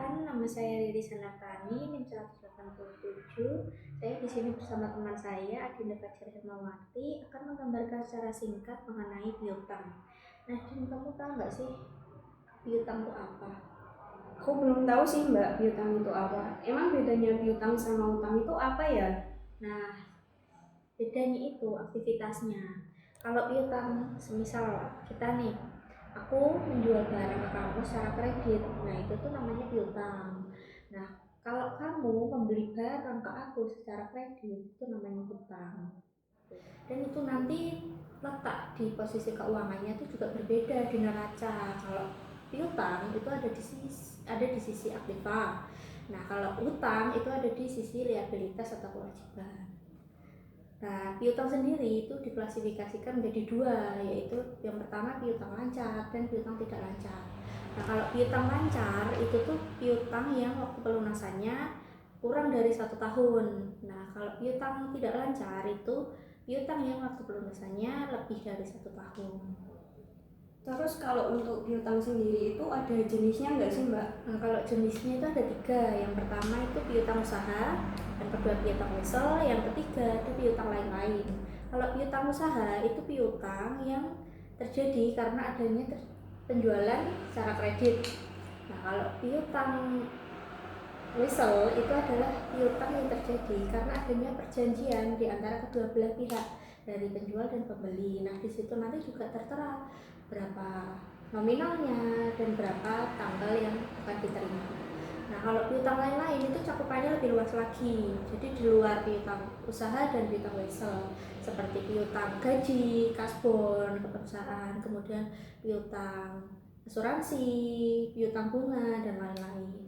perkenalkan, nama saya Riri Sanatani, NIM 187. Saya di sini bersama teman saya, Adinda Fajar Hermawati, akan menggambarkan secara singkat mengenai piutang. Nah, Din, kamu tahu nggak sih piutang itu apa? Aku belum tahu sih Mbak, piutang itu apa. Emang bedanya piutang sama utang itu apa ya? Nah, bedanya itu aktivitasnya. Kalau piutang, semisal kita nih, aku menjual barang ke kamu secara kredit, nah itu tuh namanya piutang. Nah, kalau kamu membeli barang ke aku secara kredit, itu namanya hutang. Dan itu nanti letak di posisi keuangannya itu juga berbeda di neraca. Kalau piutang itu ada di sisi aktiva. Nah, kalau utang itu ada di sisi liabilitas atau kewajiban. Nah, piutang sendiri itu diklasifikasikan menjadi dua, yaitu yang pertama piutang lancar dan piutang tidak lancar. Nah, kalau piutang lancar itu tuh piutang yang waktu pelunasannya kurang dari 1 tahun. Nah, kalau piutang tidak lancar itu piutang yang waktu pelunasannya lebih dari 1 tahun. Terus kalau untuk piutang sendiri itu ada jenisnya nggak sih Mbak? Nah, kalau jenisnya itu ada 3. Yang pertama itu piutang usaha, yang kedua piutang wesel, yang ketiga itu piutang lain-lain. Kalau piutang usaha itu piutang yang terjadi karena adanya penjualan secara kredit. Nah, kalau piutang wesel itu adalah piutang yang terjadi karena adanya perjanjian di antara kedua belah pihak dari penjual dan pembeli. Nah, di situ nanti juga tertera berapa nominalnya dan berapa tanggal yang akan diterima. Nah, kalau piutang lain-lain itu cakupannya lebih luas lagi. Jadi di luar piutang usaha dan piutang wesel, seperti piutang gaji, kasbon ke perusahaan, kemudian piutang asuransi, piutang bunga dan lain-lain.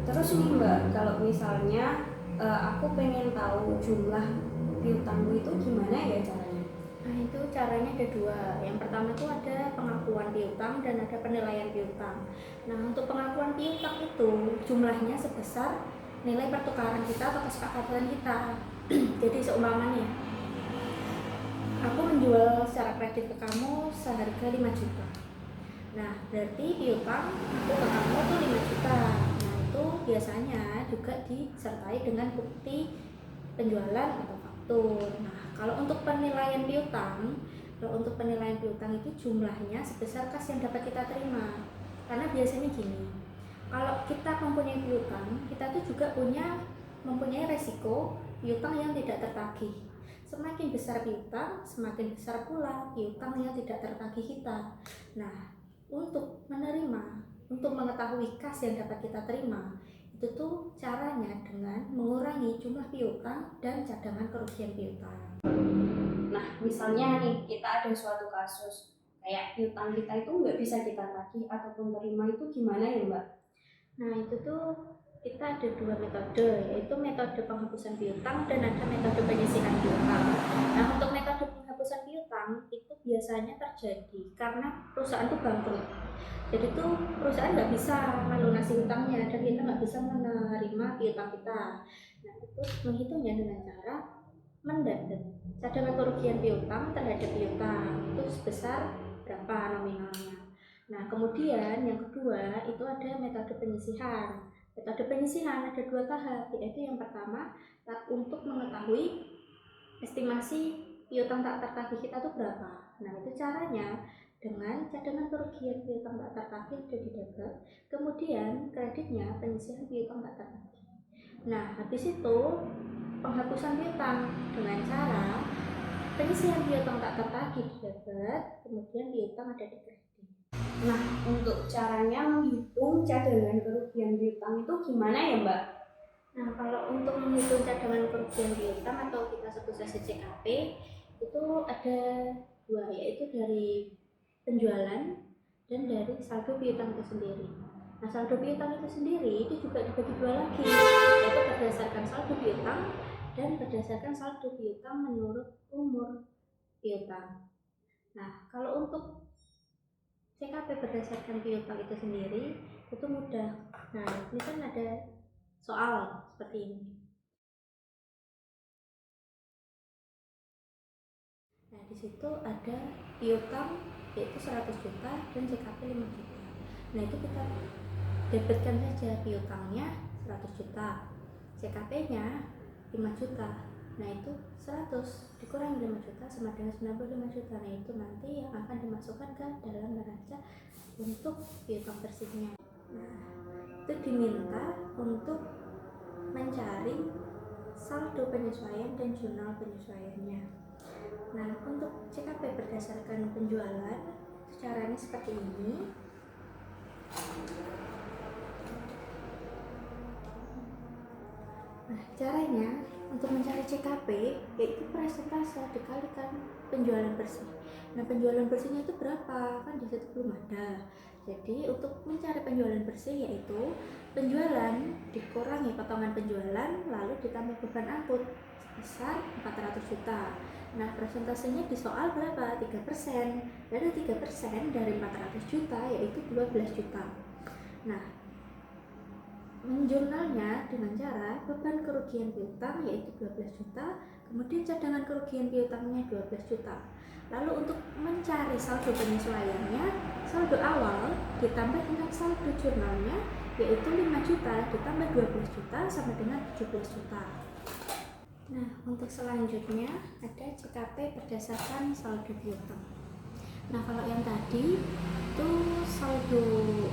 Terus nih Mbak, kalau misalnya aku pengen tahu jumlah piutangku itu gimana ya caranya? Nah, itu caranya ada 2. Yang pertama itu ada pengakuan piutang dan ada penilaian piutang. Nah, untuk pengakuan piutang itu jumlahnya sebesar nilai pertukaran kita atau kesepakatan kita. Jadi seumpamanya aku menjual secara kredit ke kamu seharga 5 juta. Nah, berarti piutang aku ke kamu tuh 5 juta. Nah, itu biasanya juga disertai dengan bukti penjualan atau faktur. Nah, kalau untuk penilaian piutang itu jumlahnya sebesar kas yang dapat kita terima. Karena biasanya gini, kalau kita mempunyai piutang, kita tuh juga mempunyai resiko piutang yang tidak tertagih. Semakin besar piutang, semakin besar pula piutang yang tidak tertagih kita. Nah, untuk mengetahui kas yang dapat kita terima, itu tuh caranya dengan mengurangi jumlah piutang dan cadangan kerugian piutang. Nah, misalnya nih kita ada suatu kasus kayak piutang kita itu nggak bisa kita tagih ataupun terima itu gimana ya Mbak? Nah, itu tuh kita ada 2 metode, yaitu metode penghapusan piutang dan ada metode penyisihan piutang. Nah, untuk metode penghapusan piutang itu biasanya terjadi karena perusahaan itu bangkrut. Jadi tuh perusahaan nggak bisa melunasi hutangnya dan kita nggak bisa menerima piutang kita. Nah, itu menghitungnya dengan cara mendapat cadangan kerugian piutang terhadap piutang itu sebesar berapa nominalnya. Nah, kemudian yang kedua itu ada metode penyisihan. Metode penyisihan ada 2 tahap, yaitu yang pertama untuk mengetahui estimasi piutang tak tertagih kita itu berapa. Nah, itu caranya dengan cadangan kerugian piutang tak tertagih sudah didapat, kemudian kreditnya penyisihan piutang tak tertagih. Nah, habis itu penghapusan piutang dengan cara penyisihan piutang tak tertagih didapat, kemudian piutang ada di kredit. Nah, untuk caranya menghitung cadangan kerugian piutang itu gimana ya Mbak? Nah, kalau untuk menghitung cadangan kerugian piutang atau kita sebut saja CKP, itu ada 2, yaitu dari penjualan dan dari saldo piutang itu sendiri. Nah, saldo piutang itu sendiri itu juga dibagi 2 lagi, yaitu berdasarkan saldo piutang dan berdasarkan saldo piutang menurut umur piutang. Nah, kalau untuk CKP berdasarkan piutang itu sendiri itu mudah. Nah, ini kan ada soal seperti ini. Nah, di situ ada piutang yaitu 100 juta dan CKP 5 juta. Nah, itu kita debitkan saja piutangnya 100 juta, CKP-nya 5 juta. Nah itu 100 dikurangi 5 juta sama dengan 95 juta. Nah itu nanti yang akan dimasukkan ke dalam neraca untuk piutang bersihnya. Nah itu diminta untuk mencari saldo penyesuaian dan jurnal penyesuaiannya. Nah untuk CKP berdasarkan penjualan caranya seperti ini. Nah, caranya untuk mencari CKP yaitu persentase dikalikan penjualan bersih. Nah, penjualan bersihnya itu berapa? Kan di situ belum ada. Jadi, untuk mencari penjualan bersih yaitu penjualan dikurangi potongan penjualan lalu ditambah beban angkut sebesar 400 juta. Nah, persentasenya di soal berapa? 3%. Dari 3% dari 400 juta yaitu 12 juta. Nah, menjurnalnya dengan cara beban kerugian piutang yaitu 12 juta, kemudian cadangan kerugian piutangnya 12 juta. Lalu untuk mencari saldo penyesuaiannya, saldo awal ditambah dengan saldo jurnalnya yaitu 5 juta ditambah 12 juta sama dengan 17 juta. Nah, untuk selanjutnya ada CKP berdasarkan saldo piutang. Nah, kalau yang tadi itu saldo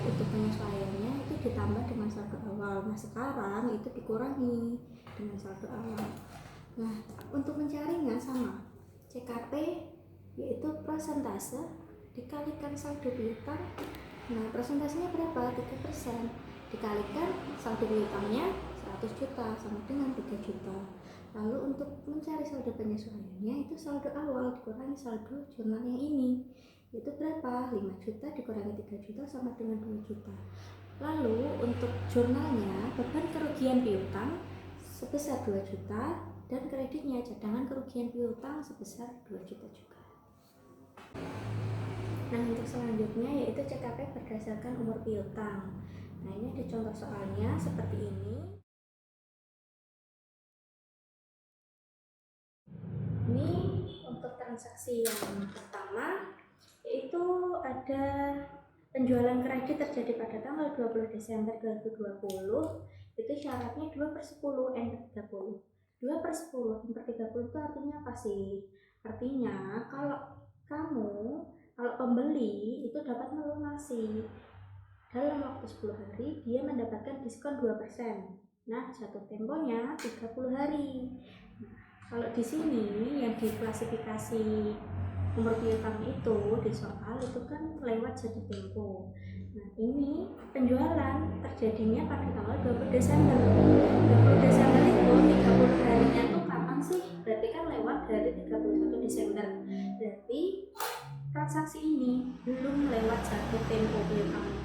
untuk penyesuaiannya itu ditambah dengan saldo awal. Nah, sekarang itu dikurangi dengan saldo awal. Nah, untuk mencarinya sama, CKP yaitu persentase dikalikan saldo piutang. Nah, persentasenya berapa? 3%. Dikalikan saldo piutangnya 100 juta sama dengan 3 juta. Lalu untuk mencari saldo penyesuaiannya itu saldo awal dikurangi saldo jurnal yang ini. Itu berapa? 5 juta dikurangi 3 juta sama dengan 2 juta. Lalu untuk jurnalnya beban kerugian piutang sebesar 2 juta dan kreditnya cadangan kerugian piutang sebesar 2 juta juga. Nah, untuk selanjutnya yaitu CKP berdasarkan umur piutang. Nah, ini ada contoh soalnya seperti ini. Ini untuk transaksi yang pertama yaitu ada penjualan kredit terjadi pada tanggal 20 Desember 2020. Itu syaratnya 2/10 N/30. 2/10 N/30 itu artinya apa sih? Artinya kalau pembeli itu dapat melunasi dalam waktu 10 hari, dia mendapatkan diskon 2%. Nah, jatuh temponya 30 hari. Kalau di sini yang diklasifikasi umur piutang itu di soal itu kan lewat jatuh tempo. Nah, ini penjualan terjadinya pada tanggal 20 Desember. 20 Desember itu 30 harinya tuh kapan sih? Berarti kan lewat dari 31 Desember. Berarti transaksi ini belum lewat jatuh tempo piutangnya.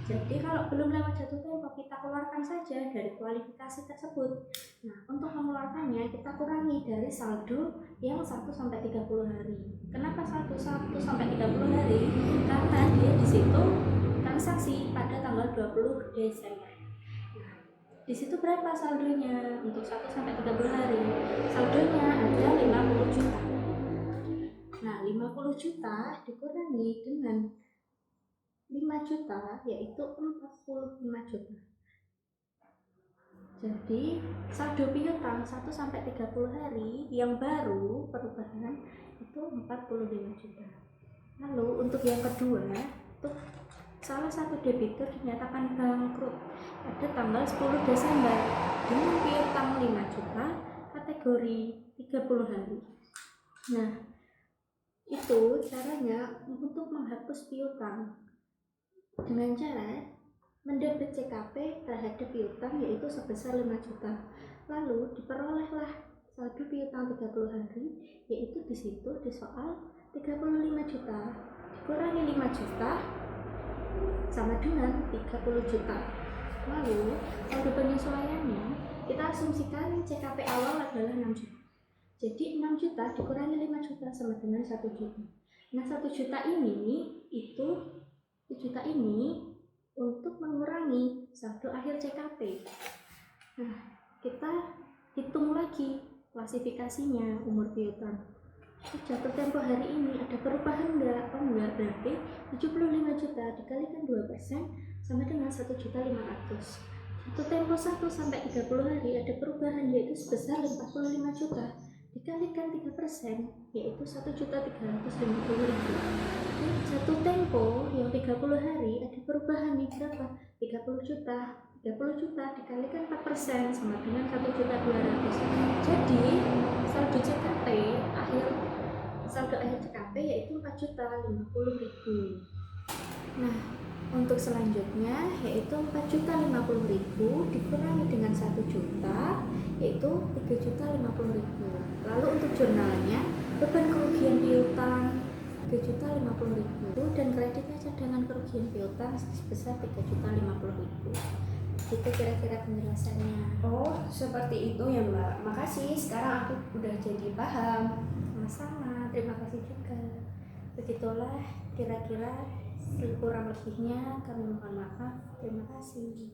Jadi kalau belum lewat jatuh tempo, kita keluarkan saja dari kualifikasi tersebut. Nah, untuk mengeluarkannya kita kurangi dari saldo yang 1 sampai 30 hari. Kenapa saldo 1 sampai 30 hari? Karena dia di situ transaksi pada tanggal 20 Desember. Nah, di situ berapa saldonya untuk 1 sampai 30 hari? Saldonya ada 50 juta. Nah, 50 juta dikurangi dengan 5 juta yaitu 45 juta. Jadi saldo piutang 1 sampai 30 hari yang baru perubahan itu 45 juta. Lalu untuk yang kedua, untuk salah satu debitur dinyatakan bangkrut pada tanggal 10 Desember dengan piutang 5 juta kategori 30 hari. Nah, itu caranya untuk menghapus piutang dengan cara mendebit CKP terhadap piutang yaitu sebesar 5 juta. Lalu diperolehlah saldo piutang 30 hari yaitu di situ di soal 35 juta dikurangi 5 juta sama dengan 30 juta. Lalu saldo penyesuaiannya kita asumsikan CKP awal adalah 6 juta. Jadi 6 juta dikurangi 5 juta sama dengan 1 juta. Nah, 1 juta ini untuk mengurangi saldo akhir CKP. Nah, kita hitung lagi klasifikasinya umur piutang. Jatuh tempo hari ini ada perubahan enggak? Oh enggak, berarti 75 juta dikalikan 2% sama dengan 1.500.000. Untuk tempo 1 sampai 30 hari ada perubahan yaitu sebesar 45 juta. Dikalikan 3% yaitu 1.350.000. Satu tempo yang 30 hari ada perubahan nih berapa? 30 juta. 30 juta dikalikan 4% sama dengan 1.200.000. Jadi saldo CKP akhir CKP yaitu 4.050.000. Nah, untuk selanjutnya yaitu 4.050.000 dikurangi dengan 1 juta yaitu 3.050.000. Lalu untuk jurnalnya beban kerugian piutang 3.050.000 dan kreditnya cadangan kerugian piutang sebesar 3.050.000. Itu kira-kira penjelasannya. Oh, seperti itu ya Mbak. Makasih, sekarang aku udah jadi paham. Sama-sama, terima kasih juga. Begitulah kira-kira, kurang lebihnya kami mohon maaf. Terima kasih.